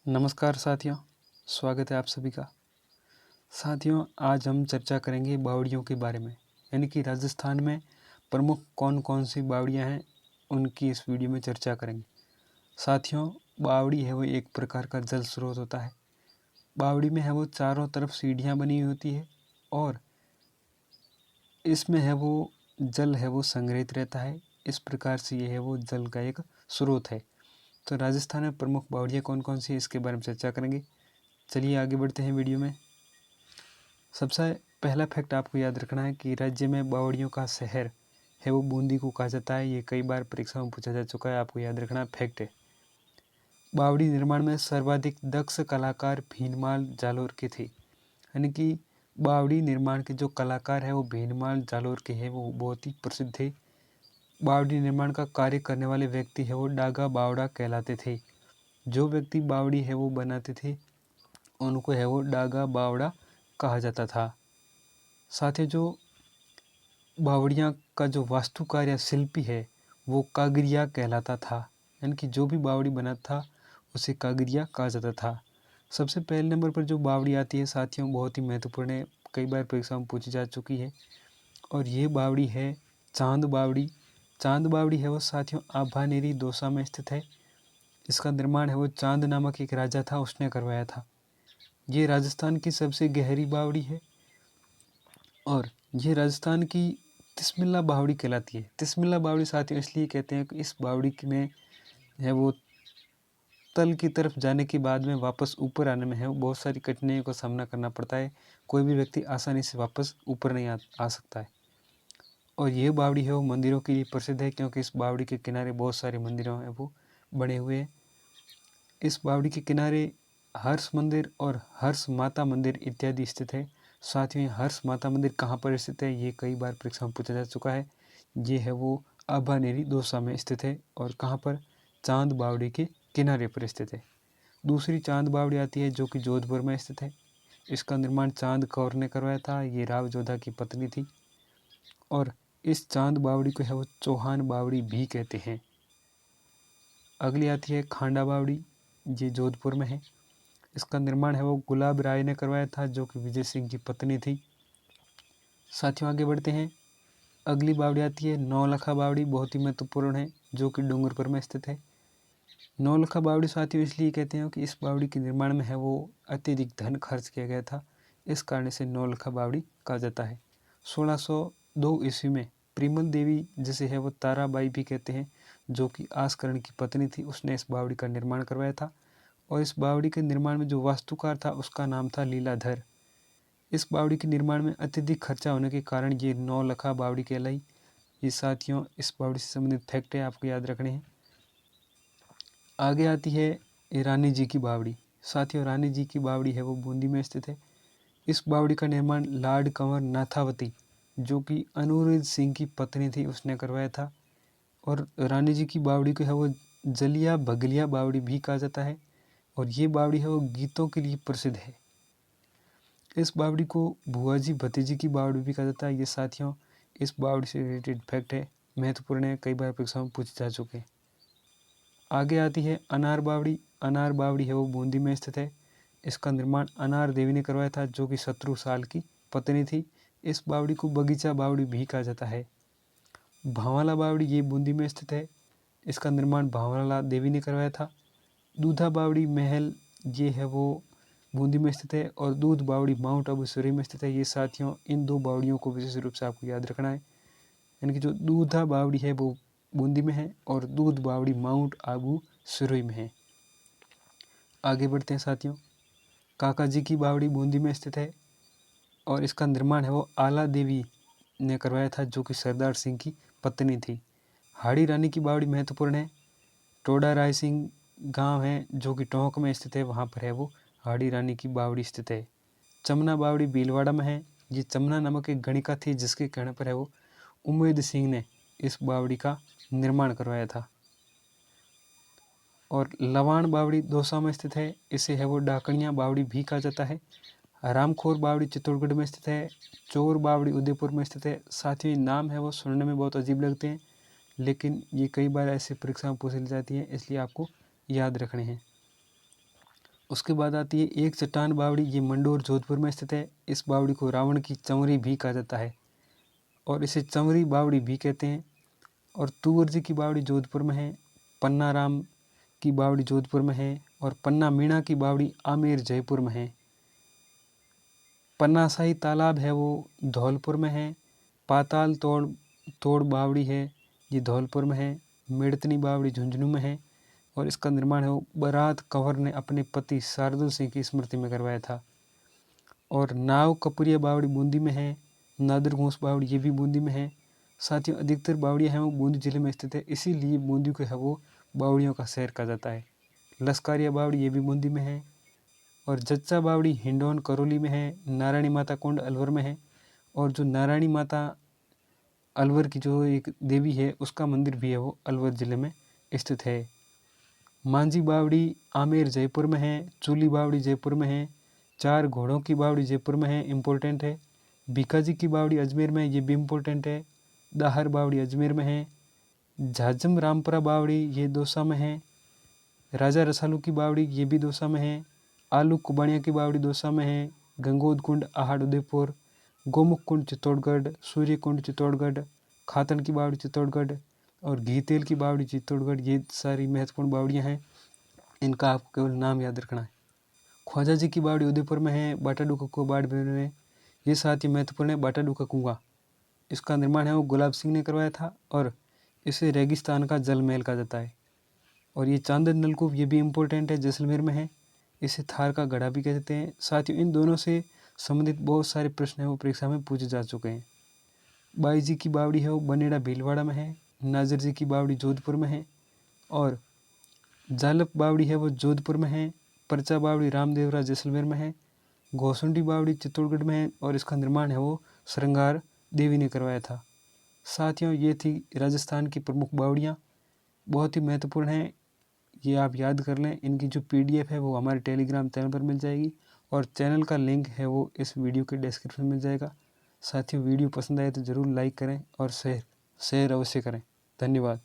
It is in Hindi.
नमस्कार साथियों, स्वागत है आप सभी का। साथियों, आज हम चर्चा करेंगे बावड़ियों के बारे में, यानी कि राजस्थान में प्रमुख कौन कौन सी बावड़ियाँ हैं, उनकी इस वीडियो में चर्चा करेंगे। साथियों, बावड़ी है वो एक प्रकार का जल स्रोत होता है। बावड़ी में है वो चारों तरफ सीढ़ियाँ बनी हुई होती है और इसमें है वो जल है वो संग्रहित रहता है। इस प्रकार से ये है वो जल का एक स्रोत है। तो राजस्थान में प्रमुख बावड़ियाँ कौन कौन सी है, इसके बारे में चर्चा करेंगे। चलिए आगे बढ़ते हैं वीडियो में। सबसे पहला फैक्ट आपको याद रखना है कि राज्य में बावड़ियों का शहर है वो बूंदी को कहा जाता है। ये कई बार परीक्षा में पूछा जा चुका है, आपको याद रखना फैक्ट है। बावड़ी निर्माण में सर्वाधिक दक्ष कलाकार भीनमाल जालोर के थे, यानी कि बावड़ी निर्माण के जो कलाकार है वो भीनमाल जालोर के हैं, वो बहुत ही प्रसिद्ध थे। बावड़ी निर्माण का कार्य करने वाले व्यक्ति है वो डागा बावड़ा कहलाते थे। जो व्यक्ति बावड़ी है वो बनाते थे उनको है वो डागा बावड़ा कहा जाता था। साथ ही जो बावड़ियाँ का जो वास्तुकार या शिल्पी है वो कागरिया कहलाता था, यानी कि जो भी बावड़ी बनाता था उसे कागरिया कहा जाता था। सबसे पहले नंबर पर जो बावड़ी आती है साथियों, बहुत ही महत्वपूर्ण है, कई बार परीक्षा में पूछी जा चुकी है, और ये बावड़ी है चांद बावड़ी। चांद बावड़ी है वो साथियों आभानेरी दौसा में स्थित है। इसका निर्माण है वो चांद नामक एक राजा था, उसने करवाया था। ये राजस्थान की सबसे गहरी बावड़ी है और ये राजस्थान की तिस्मिल्ला बावड़ी कहलाती है। तिस्मिल्ला बावड़ी साथियों इसलिए कहते हैं कि इस बावड़ी में है वो तल की तरफ जाने के बाद में वापस ऊपर आने में है वो बहुत सारी कठिनाइयों का सामना करना पड़ता है। कोई भी व्यक्ति आसानी से वापस ऊपर नहीं आ सकता है। और ये बावड़ी है वो मंदिरों के लिए प्रसिद्ध है, क्योंकि इस बावड़ी के किनारे बहुत सारे मंदिरों हैं वो बने हुए हैं। इस बावड़ी के किनारे हर्ष मंदिर और हर्ष माता मंदिर इत्यादि स्थित है। साथ ही हर्ष माता मंदिर कहाँ पर स्थित है, ये कई बार परीक्षा में पूछा जा चुका है। ये है वो आभानेरी दौसा में स्थित है और कहाँ पर, चांद बावड़ी के किनारे पर स्थित है। दूसरी चांद बावड़ी आती है जो कि जोधपुर में स्थित है। इसका निर्माण चांद कौर ने करवाया था। ये राव जोधा की पत्नी थी और इस चांद बावड़ी को है वो चौहान बावड़ी भी कहते हैं। अगली आती है खांडा बावड़ी, ये जोधपुर में है। इसका निर्माण है वो गुलाब राय ने करवाया था, जो कि विजय सिंह की पत्नी थी। साथियों आगे बढ़ते हैं। अगली बावड़ी आती है नौलखा बावड़ी, बहुत ही महत्वपूर्ण है, जो कि डूंगरपुर में स्थित है। नौलखा बावड़ी साथियों इसलिए कहते हैं कि इस बावड़ी के निर्माण में है वो अत्यधिक धन खर्च किया गया था, इस कारण से नौलखा बावड़ी कहा जाता है। 1602 ईस्वी में प्रीमल देवी, जिसे है वो ताराबाई भी कहते हैं, जो कि आसकरण की पत्नी थी, उसने इस बावड़ी का निर्माण करवाया था। और इस बावड़ी के निर्माण में जो वास्तुकार था उसका नाम था लीलाधर। इस बावड़ी के निर्माण में अत्यधिक खर्चा होने के कारण ये नौलखा बावड़ी कहलाई। ये साथियों इस बावड़ी से संबंधित फैक्ट है, आपको याद रखने हैं। आगे आती है रानी जी की बावड़ी। साथियों रानी जी की बावड़ी है वो बूंदी में स्थित है। इस बावड़ी का निर्माण लार्ड कंवर नाथावती, जो कि अनुरुद्ध सिंह की पत्नी थी, उसने करवाया था। और रानी जी की बावड़ी को है वो जलिया बगलिया बावड़ी भी कहा जाता है और ये बावड़ी है वो गीतों के लिए प्रसिद्ध है। इस बावड़ी को भुआजी भतीजी की बावड़ी भी कहा जाता है। ये साथियों इस बावड़ी से रिलेटेड फैक्ट है, महत्वपूर्ण है, कई बार परीक्षा में पूछे जा चुके हैं। आगे आती है अनार बावड़ी। अनार बावड़ी है वो बूंदी में स्थित है। इसका निर्माण अनार देवी ने करवाया था, जो कि शत्रु साल की पत्नी थी। इस बावड़ी को बगीचा बावड़ी भी कहा जाता है। भांवला बावड़ी ये बूंदी में स्थित है। इसका निर्माण भांवला देवी ने करवाया था। दूधा बावड़ी महल ये है वो बूंदी में स्थित है और दूध बावड़ी माउंट आबू सिरोही में स्थित है। ये साथियों इन दो बावड़ियों को विशेष रूप से आपको याद रखना है, यानी कि जो दूधा बावड़ी है वो बूंदी में है और दूध बावड़ी माउंट आबू सिरोही में है। आगे बढ़ते हैं साथियों। काका जी की बावड़ी बूंदी में स्थित है और इसका निर्माण है वो आला देवी ने करवाया था, जो कि सरदार सिंह की पत्नी थी। हाड़ी रानी की बावड़ी महत्वपूर्ण है। टोडा राय सिंह गांव है जो कि टोंक में स्थित है, वहाँ पर है वो हाड़ी रानी की बावड़ी स्थित है। चमना बावड़ी भीलवाड़ा में है। ये चमना नामक एक गणिका थी, जिसके कहने पर है वो उम्मेद सिंह ने इस बावड़ी का निर्माण करवाया था। और लवाण बावड़ी दौसा में स्थित है। इसे है वो डाकणिया बावड़ी भी कहा जाता है। रामखोर बावड़ी चित्तौड़गढ़ में स्थित है। चोर बावड़ी उदयपुर में स्थित है। साथ ही नाम है वो सुनने में बहुत अजीब लगते हैं, लेकिन ये कई बार ऐसे परीक्षा में पूछ ली जाती है, इसलिए आपको याद रखने हैं। उसके बाद आती है एक चट्टान बावड़ी, ये मंडोर जोधपुर में स्थित है। इस बावड़ी को रावण की चंवरी भी कहा जाता है और इसे चंवरी बावड़ी भी कहते हैं। और तुवर जी की बावड़ी जोधपुर में है, पन्ना राम की बावड़ी जोधपुर में है और पन्ना मीणा की बावड़ी आमेर जयपुर में है। पन्नाशाही तालाब है वो धौलपुर में है। पाताल तोड़ बावड़ी है, ये धौलपुर में है। मेड़तनी बावड़ी झुंझुनू में है और इसका निर्माण है वो बरात कंवर ने अपने पति शार्दुल सिंह की स्मृति में करवाया था। और नाव कपुरिया बावड़ी बूंदी में है। नादर घोंस बावड़ी ये भी बूंदी में है। साथियों, अधिकतर बावड़ियाँ हैं वो बूंदी जिले में स्थित है, इसीलिए बूंदी को है वो बावड़ियों का शहर कहा जाता है। लस्कारिया बावड़ी ये भी बूंदी में है और जच्चा बावड़ी हिंडौन करौली में है। नारायणी माता कुंड अलवर में है और जो नारायणी माता अलवर की जो एक देवी है उसका मंदिर भी है वो अलवर ज़िले में स्थित है। मांझी बावड़ी आमेर जयपुर में है। चूली बावड़ी जयपुर में है। चार घोड़ों की बावड़ी जयपुर में है, इम्पोर्टेंट है। बीकाजी की बावड़ी अजमेर में, ये भी इम्पोर्टेंट है। दाहर बावड़ी अजमेर में है। झाझम रामपुरा बावड़ी ये दौसा में है। राजा रसालू की बावड़ी ये भी दौसा में है। आलू कुबाड़िया की बावड़ी दौसा में है। गंगोद कुंड आहड़ उदयपुर, गोमुख कुंड चित्तौड़गढ़, सूर्य कुंड चित्तौड़गढ़, खातन की बावड़ी चित्तौड़गढ़ और घी तेल की बावड़ी चित्तौड़गढ़, ये सारी महत्वपूर्ण बावड़ियाँ हैं। इनका आपको केवल नाम याद रखना है। ख्वाजा जी की बावड़ी उदयपुर में है। बाटा डूका को बाड़मेर में, ये साथ ही महत्वपूर्ण है। बाटा डूका कुआं, इसका निर्माण है वो गुलाब सिंह ने करवाया था और इसे रेगिस्तान का जल महल कहा जाता है। और ये चांदन नलकूप ये भी इम्पोर्टेंट है, जैसलमेर में है। इसे थार का गढ़ा भी कहते हैं। साथियों, इन दोनों से संबंधित बहुत सारे प्रश्न हैं वो परीक्षा में पूछे जा चुके हैं। बाई जी की बावड़ी है वो बनेड़ा भीलवाड़ा में है। नाजर जी की बावड़ी जोधपुर में है और जालप बावड़ी है वो जोधपुर में है। परचा बावड़ी रामदेवरा जैसलमेर में है। घोसुंडी बावड़ी चित्तौड़गढ़ में है और इसका निर्माण है वो श्रृंगार देवी ने करवाया था। साथियों, ये थी राजस्थान की प्रमुख बावड़ियाँ, बहुत ही महत्वपूर्ण हैं, ये आप याद कर लें। इनकी जो PDF है वो हमारे टेलीग्राम चैनल पर मिल जाएगी और चैनल का लिंक है वो इस वीडियो के डिस्क्रिप्शन में मिल जाएगा। साथियों, वीडियो पसंद आए तो ज़रूर लाइक करें और शेयर अवश्य करें। धन्यवाद।